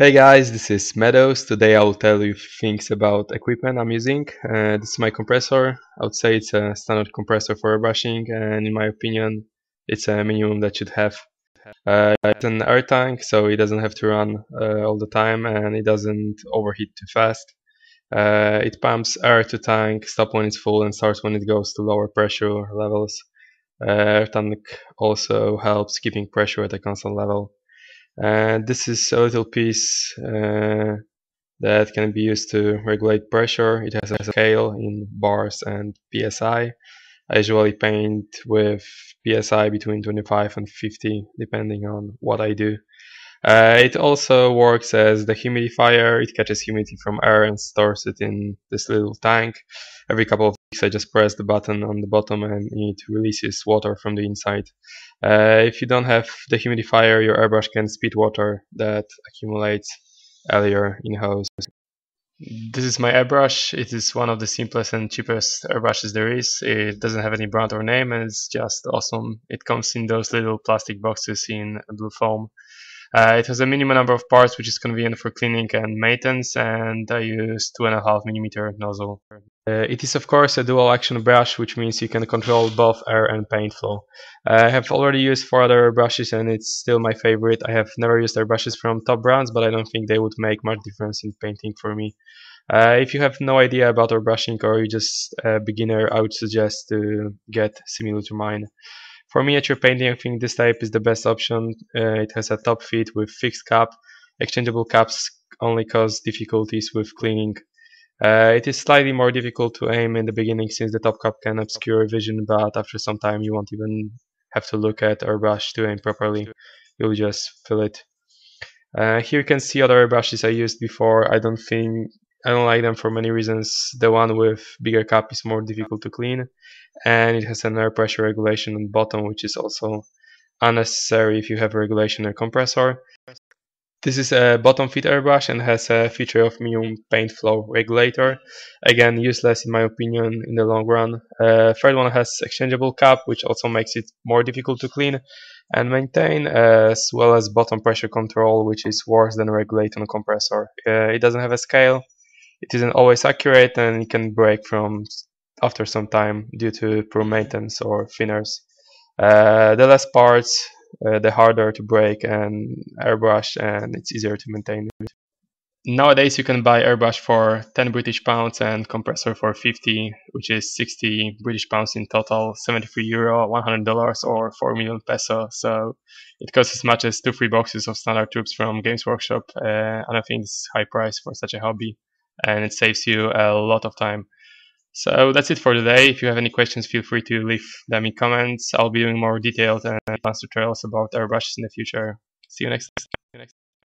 Hey guys, this is Meadows. Today I'll tell you things about equipment I'm using. This is my compressor. I would say it's a standard compressor for airbrushing, and in my opinion, it's a minimum that should have. It's an air tank, so it doesn't have to run all the time, and it doesn't overheat too fast. It pumps air to tank, stop when it's full, and starts when it goes to lower pressure levels. Air tank also helps keeping pressure at a constant level. And this is a little piece that can be used to regulate pressure. It has a scale in bars and psi. I usually paint with psi between 25 and 50 depending on what I do. It also works as the humidifier. It catches humidity from air and stores it in this little tank. Every couple of weeks I just press the button on the bottom and it releases water from the inside. If you don't have the humidifier, your airbrush can spit water that accumulates earlier in hose. This is my airbrush. It is one of the simplest and cheapest airbrushes there is. It doesn't have any brand or name and it's just awesome. It comes in those little plastic boxes in blue foam. It has a minimum number of parts which is convenient for cleaning and maintenance, and I use 2.5mm nozzle. It is of course a dual action brush, which means you can control both air and paint flow. I have already used 4 other brushes and it's still my favorite. I have never used airbrushes from top brands, but I don't think they would make much difference in painting for me. If you have no idea about airbrushing or you're just a beginner, I would suggest to get similar to mine. For miniature painting, I think this type is the best option. It has a top feed with fixed cap. Exchangeable caps only cause difficulties with cleaning. It is slightly more difficult to aim in the beginning since the top cap can obscure vision, but after some time you won't even have to look at airbrush to aim properly. You'll just fill it. Here you can see other airbrushes I used before. I don't like them for many reasons. The one with bigger cap is more difficult to clean, and it has an air pressure regulation on the bottom, which is also unnecessary if you have a regulation in a compressor. This is a bottom feed airbrush and has a feature of minimum paint flow regulator. Again, useless in my opinion in the long run. Third one has exchangeable cap, which also makes it more difficult to clean and maintain, as well as bottom pressure control, which is worse than regulate on a compressor. It doesn't have a scale. It isn't always accurate and it can break from after some time due to poor maintenance or thinners. The less parts, the harder to break and airbrush, and it's easier to maintain. Nowadays you can buy airbrush for 10 British pounds and compressor for 50, which is 60 British pounds in total, 73 euro, $100 or 4 million peso. So it costs as much as 2-3 boxes of standard tubes from Games Workshop. And I think it's high price for such a hobby and it saves you a lot of time. So that's it for today. If you have any questions, feel free to leave them in comments. I'll be doing more detailed and advanced tutorials about airbrushes in the future. See you next time.